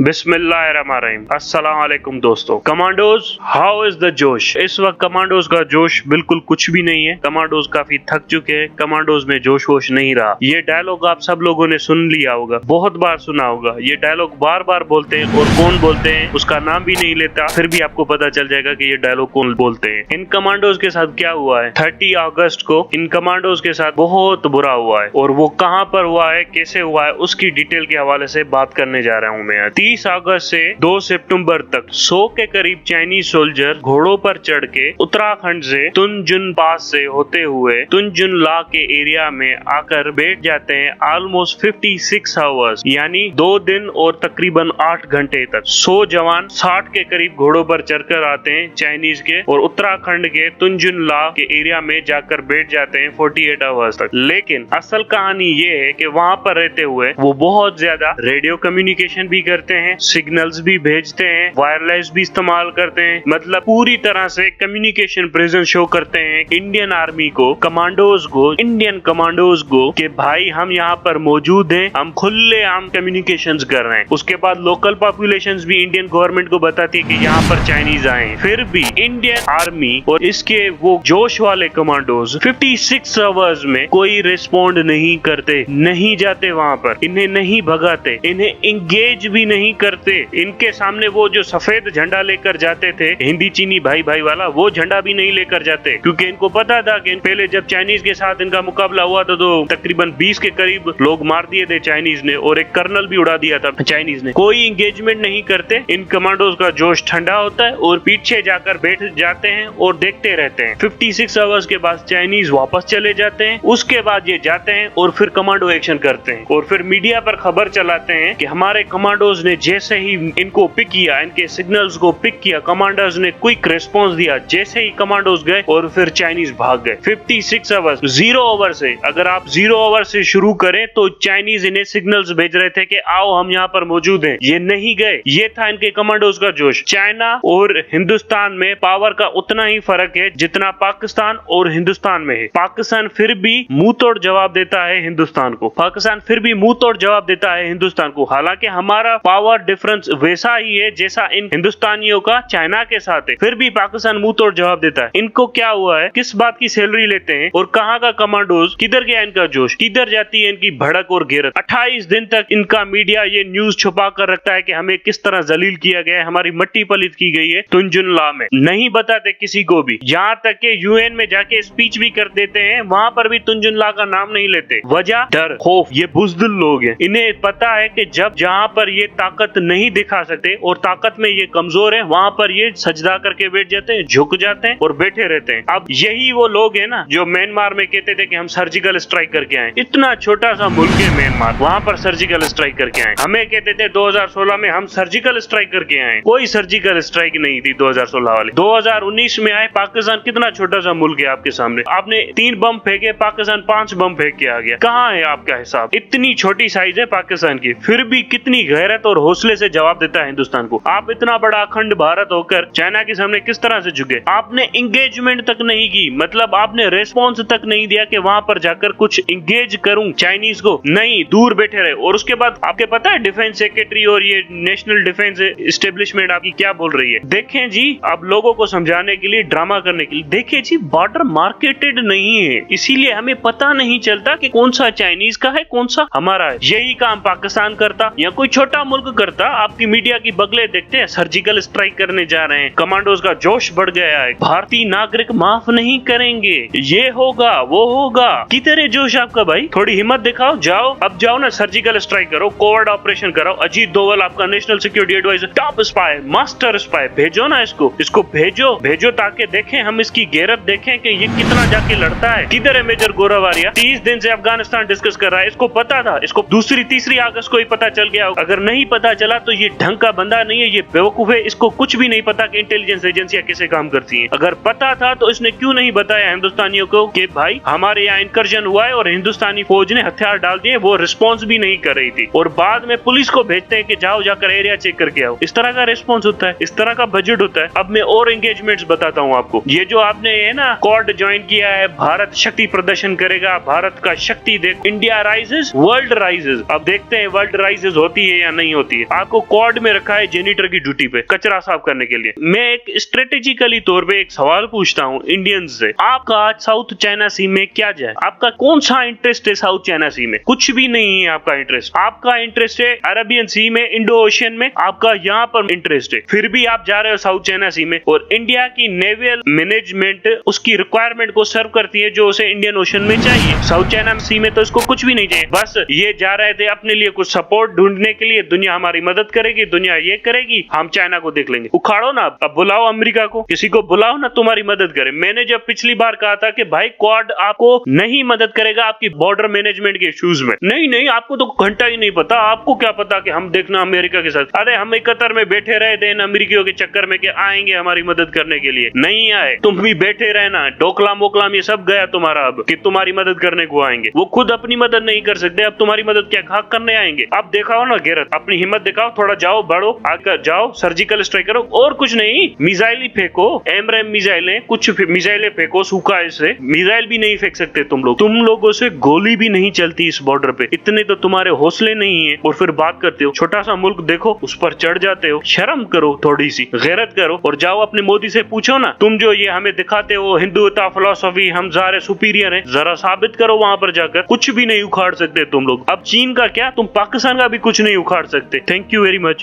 बिस्मिल्लाहिर्रहमानिर्रहीम। अस्सलाम वालेकुम दोस्तों। कमांडोज, हाउ इज द जोश? इस वक्त कमांडोज का जोश बिल्कुल कुछ भी नहीं है। कमांडोज काफी थक चुके हैं। कमांडोज में जोश वोश नहीं रहा। ये डायलॉग आप सब लोगों ने सुन लिया होगा, बहुत बार सुना होगा। ये डायलॉग बार बार बोलते हैं और कौन बोलते हैं उसका नाम भी नहीं लेता, फिर भी आपको पता चल जाएगा कि ये डायलॉग कौन बोलते हैं। इन कमांडोज के साथ क्या हुआ है? 30 अगस्त को इन कमांडोज के साथ बहुत बुरा हुआ है, और वो कहाँ पर हुआ है, कैसे हुआ है, उसकी डिटेल के हवाले से बात करने जा रहा हूँ मैं। 30 अगस्त से 2 सितंबर तक 100 के करीब चाइनीज सोल्जर घोड़ों पर चढ़ के उत्तराखंड से तुनजुन पास से होते हुए तुनजुन ला के एरिया में आकर बैठ जाते हैं। ऑलमोस्ट 56 आवर्स यानी 2 दिन और तकरीबन 8 घंटे तक 100 जवान 60 के करीब घोड़ों पर चढ़कर आते हैं चाइनीज के, और उत्तराखंड के तुनजुन ला के एरिया में जाकर बैठ जाते हैं 48 आवर्स तक। लेकिन असल कहानी ये है कि वहाँ पर रहते हुए वो बहुत ज्यादा रेडियो कम्युनिकेशन भी करते हैं, सिग्नल्स भी भेजते हैं, वायरलेस भी इस्तेमाल करते हैं, मतलब पूरी तरह से कम्युनिकेशन प्रेजेंस शो करते हैं इंडियन आर्मी को, कमांडोज को, इंडियन कमांडोज को कि भाई हम यहाँ पर मौजूद हैं, हम खुले आम कम्युनिकेशंस कर रहे हैं। उसके बाद लोकल पॉपुलेशंस भी इंडियन गवर्नमेंट को बताती है कि यहाँ पर चाइनीज आए हैं। फिर भी इंडियन आर्मी और इसके वो जोश वाले कमांडोज 56 आवर्स में कोई रिस्पॉन्ड नहीं करते, नहीं जाते वहाँ पर, इन्हें नहीं भगाते, इन्हें इंगेज भी नहीं करते। इनके सामने वो जो सफेद झंडा लेकर जाते थे हिंदी चीनी भाई भाई वाला, वो झंडा भी नहीं लेकर जाते, क्योंकि इनको पता था कि पहले जब चाइनीज के साथ इनका मुकाबला हुआ था तो तकरीबन 20 के करीब लोग मार दिए थे चाइनीज ने, और एक कर्नल भी उड़ा दिया था चाइनीज ने। कोई इंगेजमेंट नहीं करते। इन कमांडोज का जोश ठंडा होता है और पीछे जाकर बैठ जाते हैं और देखते रहते हैं। 56 आवर्स के बाद चाइनीज वापस चले जाते हैं। उसके बाद ये जाते हैं और फिर कमांडो एक्शन करते हैं, और फिर मीडिया पर खबर चलाते हैं कि हमारे कमांडोज ने जैसे ही इनको पिक किया, इनके सिग्नल्स को पिक किया, कमांडर्स ने क्विक रिस्पांस दिया, जैसे ही कमांडोज गए और फिर चाइनीज भाग गए। 56 आवर्स, 0 आवर से, अगर आप 0 आवर से शुरू करें तो चाइनीज इन्हें सिग्नल्स भेज रहे थे कि आओ हम यहाँ पर मौजूद हैं। ये नहीं गए। ये था इनके कमांडोज का जोश। चाइना और हिंदुस्तान में पावर का उतना ही फर्क है जितना पाकिस्तान और हिंदुस्तान में है। पाकिस्तान फिर भी मुंह तोड़ जवाब देता है हिंदुस्तान को, पाकिस्तान फिर भी मुंह तोड़ जवाब देता है हिंदुस्तान को। हालांकि हमारा पावर डिफरेंस वैसा ही है जैसा इन हिंदुस्तानियों का चाइना के साथ है, फिर भी पाकिस्तान मुंह तोड़ जवाब देता है। इनको क्या हुआ है, किस बात की सैलरी लेते हैं, और कहाँ का कमांडोज, किधर गया इनका जोश, किधर जाती है इनकी भड़क और गैरत। 28 दिन तक इनका मीडिया ये न्यूज छुपा कर रखता है कि हमें किस तरह जलील किया गया है, हमारी मट्टी पलित की गई है तुनजुन ला में। नहीं बताते किसी को भी, यहाँ तक के यूएन में जाके स्पीच भी कर देते हैं, वहाँ पर भी तुनजुन ला का नाम नहीं लेते। वजह डर, खौफ। ये बुज़दिल लोग हैं। इन्हें पता है कि जब जहाँ पर ये ताकत नहीं दिखा सकते और ताकत में ये कमजोर है, वहाँ पर ये सजदा करके बैठ जाते हैं, झुक जाते हैं और बैठे रहते हैं। अब यही वो लोग हैं ना जो म्यांमार में कहते थे कि हम सर्जिकल स्ट्राइक करके आए। इतना छोटा सा मुल्क है म्यांमार, वहाँ पर सर्जिकल स्ट्राइक करके आए। हमें कहते थे 2016 में हम सर्जिकल स्ट्राइक करके आए, कोई सर्जिकल स्ट्राइक नहीं थी 2016 वाली। 2019 में आए। पाकिस्तान कितना छोटा सा मुल्क है आपके सामने, आपने 3 बम फेंके, पाकिस्तान 5 बम फेंक के आ गया। कहाँ है आपका हिसाब? इतनी छोटी साइज है पाकिस्तान की, फिर भी कितनी गैरत और हौसले से जवाब देता है हिंदुस्तान को। आप इतना बड़ा अखंड भारत होकर चाइना के सामने किस तरह से झुके? आपने इंगेजमेंट तक नहीं की, मतलब आपने रेस्पॉन्स तक नहीं दिया कि वहां पर जाकर कुछ इंगेज करूं चाइनीज को। नहीं, दूर बैठे रहे। और उसके बाद आपके पता है डिफेंस सेक्रेटरी और ये नेशनल डिफेंस एस्टेब्लिशमेंट आपकी क्या बोल रही है? देखें जी, अब लोगों को समझाने के लिए, ड्रामा करने के लिए, देखें जी, बॉर्डर मार्केटेड नहीं है, इसीलिए हमें पता नहीं चलता कि कौन सा चाइनीज का है, कौन सा हमारा है। यही काम पाकिस्तान करता या कोई छोटा मुल्क करता। आपकी मीडिया की बगले देखते हैं सर्जिकल स्ट्राइक करने जा रहे हैं, कमांडोज का जोश बढ़ गया है, भारतीय नागरिक माफ नहीं करेंगे, ये होगा वो होगा। किधर है जोश आपका भाई? थोड़ी हिम्मत दिखाओ, जाओ, अब जाओ ना, सर्जिकल स्ट्राइक करो, कोवर्ड ऑपरेशन कराओ। अजीत डोवाल आपका national security adviser, top spy, master spy, भेजो ना इसको भेजो ताकि देखें, हम इसकी गैरत देखें कि ये कितना जाके लड़ता है। किधर है मेजर गोरावारिया? 30 दिन से अफगानिस्तान डिस्कस कर रहा है। इसको पता था, इसको 2-3 अगस्त को ही पता चल गया। अगर नहीं पता चला तो ये ढंग का बंदा नहीं है, ये बेवकूफ है। इसको कुछ भी नहीं पता कि इंटेलिजेंस एजेंसियां कैसे काम करती हैं। अगर पता था तो इसने क्यों नहीं बताया हिंदुस्तानियों को कि भाई हमारे यहाँ इंकर्जन हुआ है और हिंदुस्तानी फौज ने हथियार डाल दिए। वो रिस्पॉन्स भी नहीं कर रही थी, और बाद में पुलिस को भेजते हैं कि जाओ जाकर एरिया चेक करके आओ। इस तरह का रिस्पॉन्स होता है, इस तरह का बजट होता है। अब मैं और एंगेजमेंट्स बताता हूँ आपको। ये जो आपने है ना क्वाड ज्वाइन किया है, भारत शक्ति प्रदर्शन करेगा, भारत का शक्ति देख, इंडिया राइजेस, वर्ल्ड राइजेस। अब देखते हैं वर्ल्ड राइजेस होती है या नहीं होती। होती है। आपको क्वाड में रखा है जेनिटर की ड्यूटी पे कचरा साफ करने के लिए। मैं एक स्ट्रेटेजिकली तौर पे एक सवाल पूछता हूँ इंडियंस से, आपका आज साउथ चाइना सी में क्या जाए? आपका कौन सा इंटरेस्ट है साउथ चाइना सी में? कुछ भी नहीं है आपका इंटरेस्ट। आपका इंटरेस्ट है अरेबियन सी में, इंडो ओशियन में, आपका यहाँ पर इंटरेस्ट है। फिर भी आप जा रहे हो साउथ चाइना सी में। और इंडिया की नेवल मैनेजमेंट उसकी रिक्वायरमेंट को सर्व करती है जो उसे इंडियन ओशन में चाहिए। साउथ चाइना सी में तो इसको कुछ भी नहीं चाहिए। बस ये जा रहे थे अपने लिए कुछ सपोर्ट ढूंढने के लिए, दुनिया हमारी मदद करेगी, दुनिया ये करेगी, हम चाइना को देख लेंगे। उखाड़ो ना, अब बुलाओ अमेरिका को, किसी को बुलाओ ना तुम्हारी मदद करे। मैंने जब पिछली बार कहा था कि भाई क्वाड आपको नहीं मदद करेगा आपकी बॉर्डर मैनेजमेंट के इश्यूज में, नहीं आपको तो घंटा ही नहीं पता, आपको क्या पता कि हम देखना अमेरिका के साथ। अरे हम कतर में बैठे रहे थे इन अमेरिकियों के चक्कर में कि आएंगे हमारी मदद करने के लिए, नहीं आए। तुम भी बैठे रहना, डोकलाम वोकलाम ये सब गया तुम्हारा अब कि तुम्हारी मदद करने को आएंगे। वो खुद अपनी मदद नहीं कर सकते, अब तुम्हारी मदद क्या खाक करने आएंगे? अब दिखाओ ना गैरत, अपनी हिम्मत दिखाओ, थोड़ा जाओ, बढ़ो, आगे जाओ, सर्जिकल स्ट्राइक करो। और कुछ नहीं, मिसाइल ही फेंको, एमरेम मिसाइलें, कुछ मिसाइलें फेंको, सूखा ऐसे मिसाइल भी नहीं फेंक सकते तुम लोग। तुम लोगों से गोली भी नहीं चलती इस बॉर्डर पे, इतने तो तुम्हारे हौसले नहीं है। और फिर बात करते हो छोटा सा मुल्क देखो, उस पर चढ़ जाते हो। शर्म करो, थोड़ी सी गैरत करो और जाओ अपने मोदी से पूछो ना, तुम जो ये हमें दिखाते हो हिंदुत्व फिलॉसफी, हम सारे सुपीरियर हैं, जरा साबित करो वहां पर जाकर। कुछ भी नहीं उखाड़ सकते तुम लोग। अब चीन का क्या, तुम पाकिस्तान का भी कुछ नहीं उखाड़ सकते। Thank you very much.